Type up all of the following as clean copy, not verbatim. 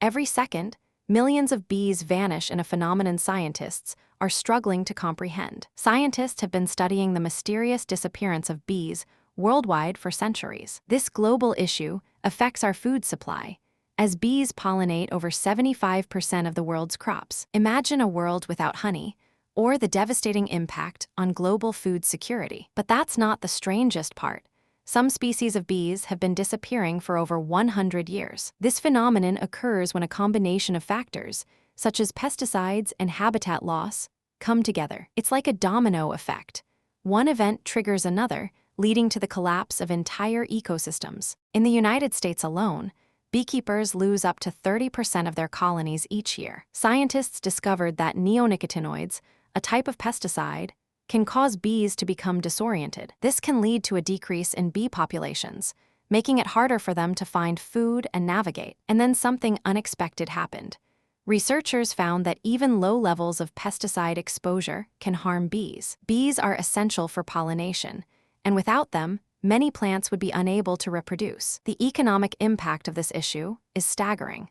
Every second, millions of bees vanish in a phenomenon scientists are struggling to comprehend. Scientists have been studying the mysterious disappearance of bees worldwide for centuries. This global issue affects our food supply, as bees pollinate over 75% of the world's crops. Imagine a world without honey, or the devastating impact on global food security. But that's not the strangest part. Some species of bees have been disappearing for over 100 years. This phenomenon occurs when a combination of factors, such as pesticides and habitat loss, come together. It's like a domino effect. One event triggers another, leading to the collapse of entire ecosystems. In the United States alone, beekeepers lose up to 30% of their colonies each year. Scientists discovered that neonicotinoids, a type of pesticide, can cause bees to become disoriented. This can lead to a decrease in bee populations, making it harder for them to find food and navigate. And then something unexpected happened. Researchers found that even low levels of pesticide exposure can harm bees. Bees are essential for pollination, and without them, many plants would be unable to reproduce. The economic impact of this issue is staggering.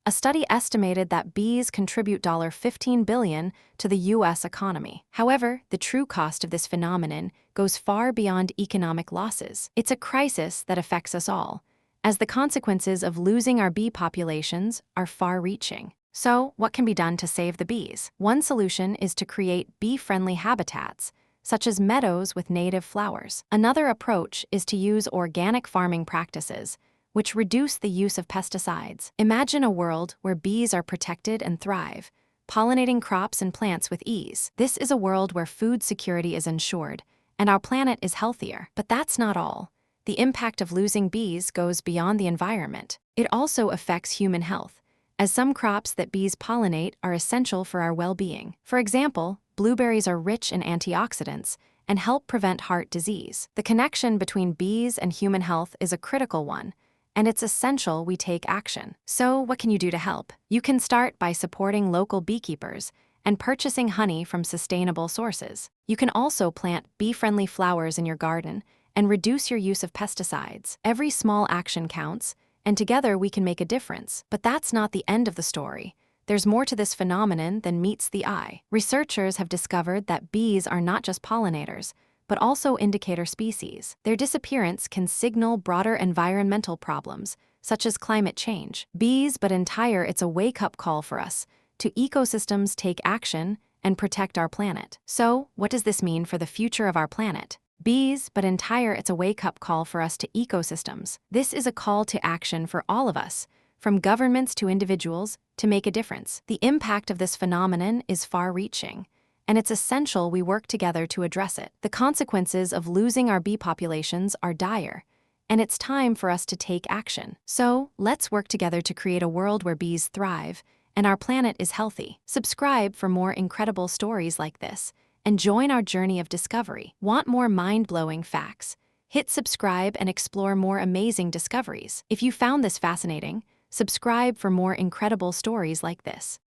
A study estimated that bees contribute $15 billion to the U.S. economy. However, the true cost of this phenomenon goes far beyond economic losses. It's a crisis that affects us all, as the consequences of losing our bee populations are far-reaching. So, what can be done to save the bees? One solution is to create bee-friendly habitats, such as meadows with native flowers. Another approach is to use organic farming practices, which reduce the use of pesticides. Imagine a world where bees are protected and thrive, pollinating crops and plants with ease. This is a world where food security is ensured, and our planet is healthier. But that's not all. The impact of losing bees goes beyond the environment. It also affects human health, as some crops that bees pollinate are essential for our well-being. For example, blueberries are rich in antioxidants and help prevent heart disease. The connection between bees and human health is a critical one, and it's essential we take action. So, what can you do to help? You can start by supporting local beekeepers and purchasing honey from sustainable sources. You can also plant bee-friendly flowers in your garden and reduce your use of pesticides. Every small action counts, and together we can make a difference. But that's not the end of the story. There's more to this phenomenon than meets the eye. Researchers have discovered that bees are not just pollinators, but also indicator species. Their disappearance can signal broader environmental problems, such as climate change. Bees, but entire, it's a wake-up call for us to ecosystems take action and protect our planet. So, what does this mean for the future of our planet? Bees, but entire, it's a wake-up call for us to ecosystems. This is a call to action for all of us, from governments to individuals, to make a difference. The impact of this phenomenon is far-reaching, and it's essential we work together to address it. The consequences of losing our bee populations are dire, and it's time for us to take action. So, let's work together to create a world where bees thrive and our planet is healthy. Subscribe for more incredible stories like this, and join our journey of discovery. Want more mind-blowing facts? Hit subscribe and explore more amazing discoveries. If you found this fascinating, subscribe for more incredible stories like this.